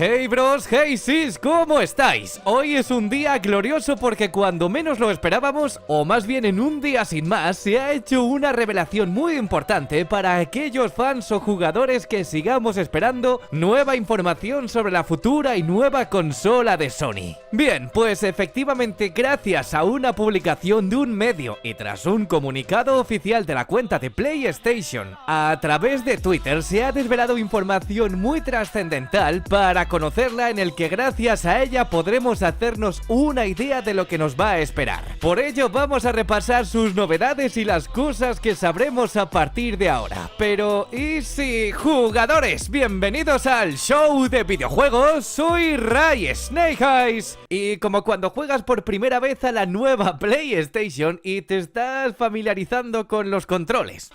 Hey bros, hey sis, ¿cómo estáis? Hoy es un día glorioso porque cuando menos lo esperábamos, o más bien en un día sin más, se ha hecho una revelación muy importante para aquellos fans o jugadores que sigamos esperando nueva información sobre la futura y nueva consola de Sony. Bien, pues efectivamente gracias a una publicación de un medio y tras un comunicado oficial de la cuenta de PlayStation a través de Twitter se ha desvelado información muy trascendental para conocerla, en el que gracias a ella podremos hacernos una idea de lo que nos va a esperar. Por ello vamos a repasar sus novedades y las cosas que sabremos a partir de ahora. Pero ¿y si jugadores? Bienvenidos al show de videojuegos, soy Ray Snake Eyes. Y como cuando juegas por primera vez a la nueva PlayStation y te estás familiarizando con los controles.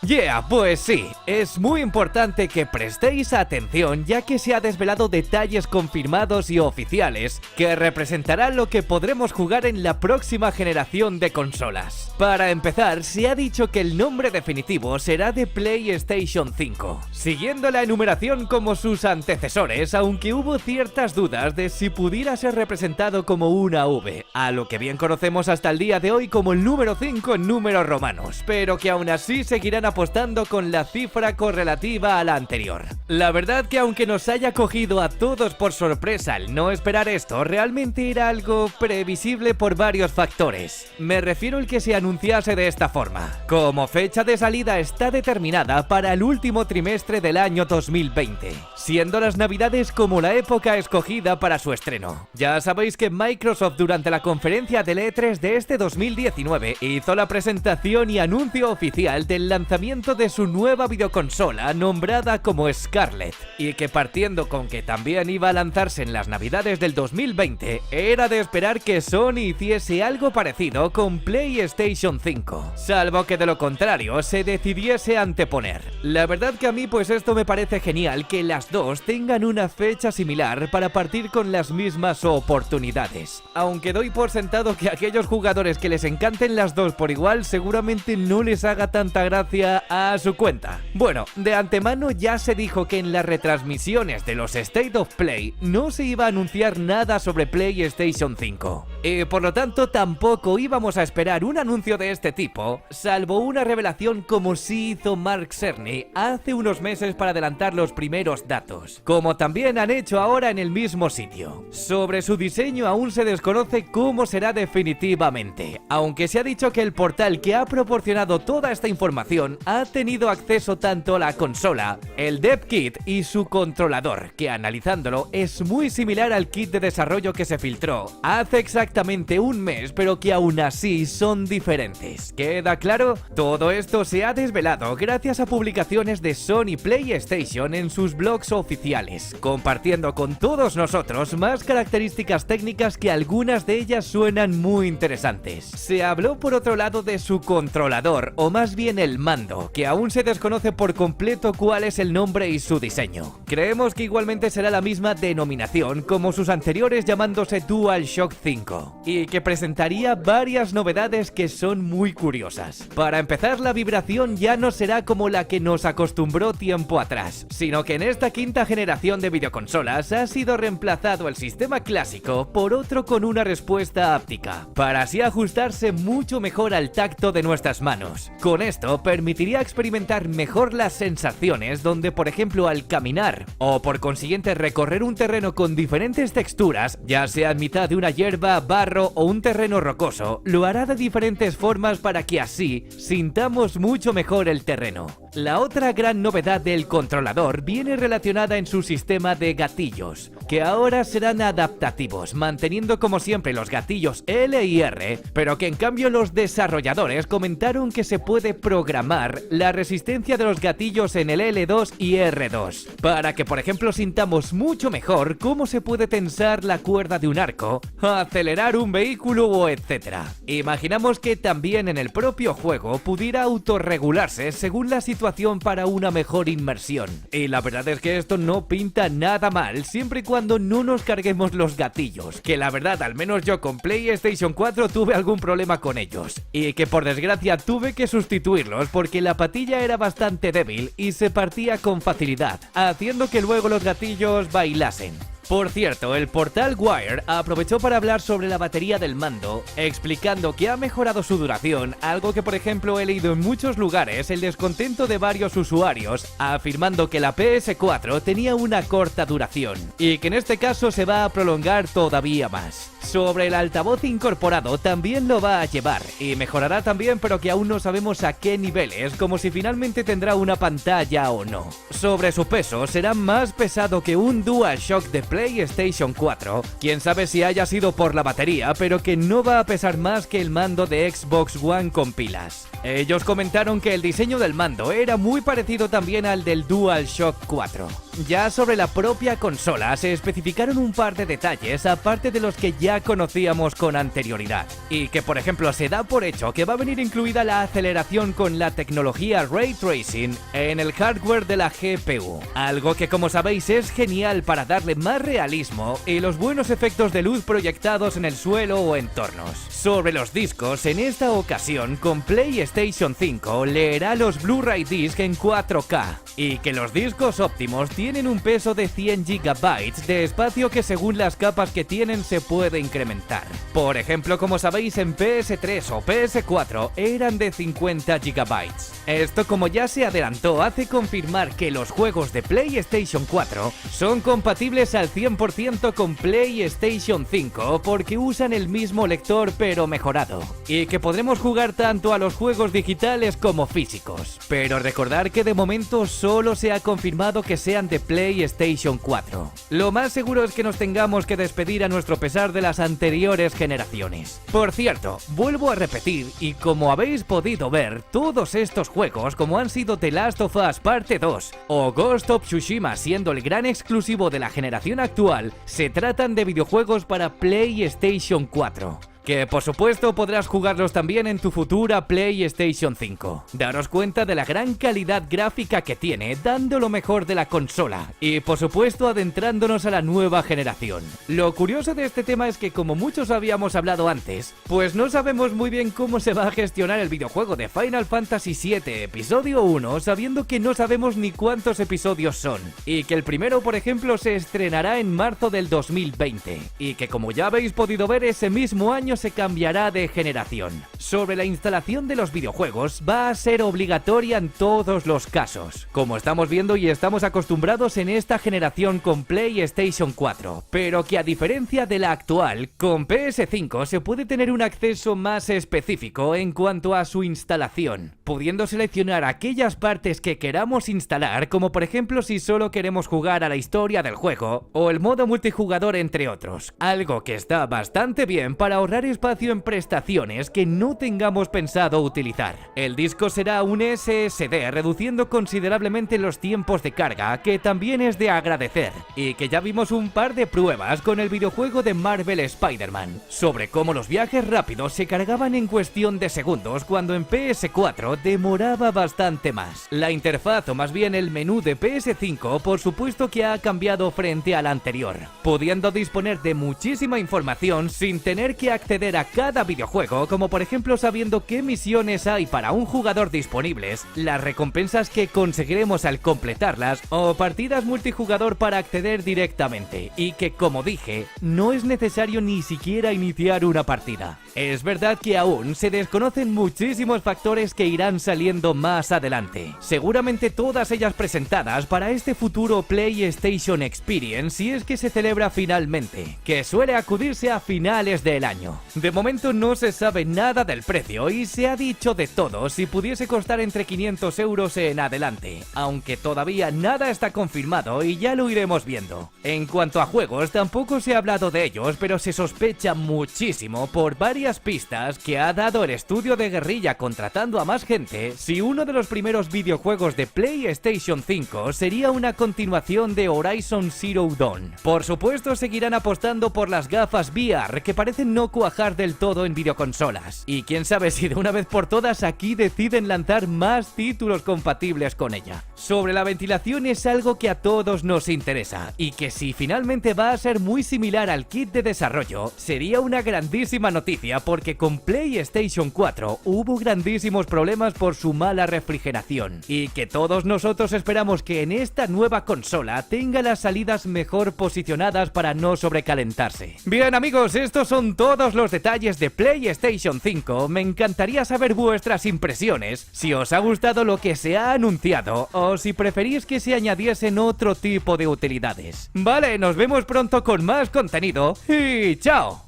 Pues sí, es muy importante que prestéis atención, ya que se ha desvelado detalles confirmados y oficiales que representarán lo que podremos jugar en la próxima generación de consolas. Para empezar, se ha dicho que el nombre definitivo será de PlayStation 5, siguiendo la enumeración como sus antecesores, aunque hubo ciertas dudas de si pudiera ser representado como una V, a lo que bien conocemos hasta el día de hoy como el número 5 en números romanos, pero que aún así seguirán apostando con la cifra correlativa a la anterior. La verdad que aunque nos haya cogido a todos por sorpresa el no esperar esto, realmente era algo previsible por varios factores. Me refiero al que se anunciase de esta forma. Como fecha de salida está determinada para el último trimestre del año 2020, siendo las navidades como la época escogida para su estreno. Ya sabéis que Microsoft durante la conferencia del E3 de este 2019 hizo la presentación y anuncio oficial del lanzamiento de su nueva videoconsola nombrada como Scarlett, y que partiendo con que también iba a lanzarse en las navidades del 2020, era de esperar que Sony hiciese algo parecido con PlayStation 5, salvo que de lo contrario se decidiese anteponer. La verdad que a mí pues esto me parece genial, que las dos tengan una fecha similar para partir con las mismas oportunidades, aunque doy por sentado que a aquellos jugadores que les encanten las dos por igual seguramente no les haga tanta gracia a su cuenta. Bueno, de antemano ya se dijo que en las retransmisiones de los State of Play no se iba a anunciar nada sobre PlayStation 5, y por lo tanto tampoco íbamos a esperar un anuncio de este tipo, salvo una revelación como sí hizo Mark Cerny hace unos meses para adelantar los primeros datos, como también han hecho ahora en el mismo sitio. Sobre su diseño aún se desconoce cómo será definitivamente, aunque se ha dicho que el portal que ha proporcionado toda esta información ha tenido acceso tanto a la consola, el Dev Kit y su controlador, que analizándolo es muy similar al kit de desarrollo que se filtró hace exactamente un mes, pero que aún así son diferentes. ¿Queda claro? Todo esto se ha desvelado gracias a publicaciones de Sony PlayStation en sus blogs oficiales, compartiendo con todos nosotros más características técnicas que algunas de ellas suenan muy interesantes. Se habló por otro lado de su controlador, o más bien el mando, que aún se desconoce por completo cuál es el nombre y su diseño. Creemos que igualmente será la misma denominación como sus anteriores, llamándose DualShock 5, y que presentaría varias novedades que son muy curiosas. Para empezar, la vibración ya no será como la que nos acostumbró tiempo atrás, sino que en esta quinta generación de videoconsolas ha sido reemplazado el sistema clásico por otro con una respuesta áptica, para así ajustarse mucho mejor al tacto de nuestras manos. Con esto permitiría experimentar mejor las sensaciones, donde por ejemplo al caminar o por consiguiente recorrer un terreno con diferentes texturas, ya sea en mitad de una hierba, barro o un terreno rocoso, lo hará de diferentes formas para que así sintamos mucho mejor el terreno. La otra gran novedad del controlador viene relacionada en su sistema de gatillos, que ahora serán adaptativos, manteniendo como siempre los gatillos L y R, pero que en cambio los desarrolladores comentaron que se puede programar la resistencia de los gatillos en el L2 y R2, para que por ejemplo sintamos mucho mejor cómo se puede tensar la cuerda de un arco, acelerar un vehículo o etcétera. Imaginamos que también en el propio juego pudiera autorregularse según la situación para una mejor inmersión. Y la verdad es que esto no pinta nada mal, siempre y cuando no nos carguemos los gatillos, que la verdad al menos yo con PlayStation 4 tuve algún problema con ellos, y que por desgracia tuve que sustituirlos porque la patilla era bastante débil y se partía con facilidad, haciendo que luego los gatillos bailasen. Por cierto, el portal Wire aprovechó para hablar sobre la batería del mando, explicando que ha mejorado su duración, algo que por ejemplo he leído en muchos lugares el descontento de varios usuarios, afirmando que la PS4 tenía una corta duración, y que en este caso se va a prolongar todavía más. Sobre el altavoz incorporado también lo va a llevar, y mejorará también, pero que aún no sabemos a qué niveles, como si finalmente tendrá una pantalla o no. Sobre su peso, será más pesado que un DualShock de PlayStation 4, quién sabe si haya sido por la batería, pero que no va a pesar más que el mando de Xbox One con pilas. Ellos comentaron que el diseño del mando era muy parecido también al del DualShock 4. Ya sobre la propia consola se especificaron un par de detalles aparte de los que ya conocíamos con anterioridad, y que por ejemplo se da por hecho que va a venir incluida la aceleración con la tecnología Ray Tracing en el hardware de la GPU, algo que como sabéis es genial para darle más realismo y los buenos efectos de luz proyectados en el suelo o entornos. Sobre los discos, en esta ocasión con PlayStation 5 leerá los Blu-ray Disc en 4K, y que los discos óptimos tienen un peso de 100 GB de espacio que según las capas que tienen se puede incrementar. Por ejemplo, como sabéis, en PS3 o PS4 eran de 50 GB. Esto, como ya se adelantó, hace confirmar que los juegos de PlayStation 4 son compatibles al 100% con PlayStation 5 porque usan el mismo lector pero mejorado, y que podremos jugar tanto a los juegos digitales como físicos. Pero recordar que de momento solo se ha confirmado que sean de PlayStation 4. Lo más seguro es que nos tengamos que despedir a nuestro pesar de las anteriores generaciones. Por cierto, vuelvo a repetir, y como habéis podido ver, todos estos juegos, como han sido The Last of Us Parte 2 o Ghost of Tsushima siendo el gran exclusivo de la generación actual, se tratan de videojuegos para PlayStation 4. Que por supuesto podrás jugarlos también en tu futura PlayStation 5. Daros cuenta de la gran calidad gráfica que tiene, dando lo mejor de la consola, y por supuesto adentrándonos a la nueva generación. Lo curioso de este tema es que, como muchos habíamos hablado antes, pues no sabemos muy bien cómo se va a gestionar el videojuego de Final Fantasy VII Episodio 1, sabiendo que no sabemos ni cuántos episodios son, y que el primero, por ejemplo, se estrenará en marzo del 2020, y que como ya habéis podido ver, ese mismo año se cambiará de generación. Sobre la instalación de los videojuegos, va a ser obligatoria en todos los casos, como estamos viendo y estamos acostumbrados en esta generación con PlayStation 4, pero que a diferencia de la actual, con PS5 se puede tener un acceso más específico en cuanto a su instalación, pudiendo seleccionar aquellas partes que queramos instalar, como por ejemplo si solo queremos jugar a la historia del juego o el modo multijugador, entre otros, algo que está bastante bien para ahorrar espacio en prestaciones que no tengamos pensado utilizar. El disco será un SSD, reduciendo considerablemente los tiempos de carga, que también es de agradecer, y que ya vimos un par de pruebas con el videojuego de Marvel Spider-Man, sobre cómo los viajes rápidos se cargaban en cuestión de segundos cuando en PS4 demoraba bastante más. La interfaz, o más bien el menú de PS5, por supuesto que ha cambiado frente al anterior, pudiendo disponer de muchísima información sin tener que acceder a cada videojuego, como por ejemplo sabiendo qué misiones hay para un jugador disponibles, las recompensas que conseguiremos al completarlas o partidas multijugador para acceder directamente, y que, como dije, no es necesario ni siquiera iniciar una partida. Es verdad que aún se desconocen muchísimos factores que irán saliendo más adelante, seguramente todas ellas presentadas para este futuro PlayStation Experience, si es que se celebra finalmente, que suele acudirse a finales del año. De momento no se sabe nada del precio y se ha dicho de todo si pudiese costar entre 500 euros en adelante, aunque todavía nada está confirmado y ya lo iremos viendo. En cuanto a juegos, tampoco se ha hablado de ellos, pero se sospecha muchísimo por varias pistas que ha dado el estudio de Guerrilla contratando a más gente, si uno de los primeros videojuegos de PlayStation 5 sería una continuación de Horizon Zero Dawn. Por supuesto seguirán apostando por las gafas VR, que parecen no cuadrar cuajar del todo en videoconsolas. Y quién sabe si de una vez por todas aquí deciden lanzar más títulos compatibles con ella. Sobre la ventilación es algo que a todos nos interesa, y que si finalmente va a ser muy similar al kit de desarrollo, sería una grandísima noticia porque con PlayStation 4 hubo grandísimos problemas por su mala refrigeración, y que todos nosotros esperamos que en esta nueva consola tenga las salidas mejor posicionadas para no sobrecalentarse. Bien amigos, estos son todos los detalles de PlayStation 5. Me encantaría saber vuestras impresiones, si os ha gustado lo que se ha anunciado o si preferís que se añadiesen otro tipo de utilidades. Vale, nos vemos pronto con más contenido y ¡chao!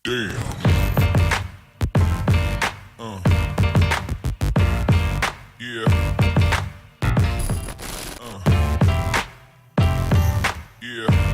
Damn. Yeah. Yeah.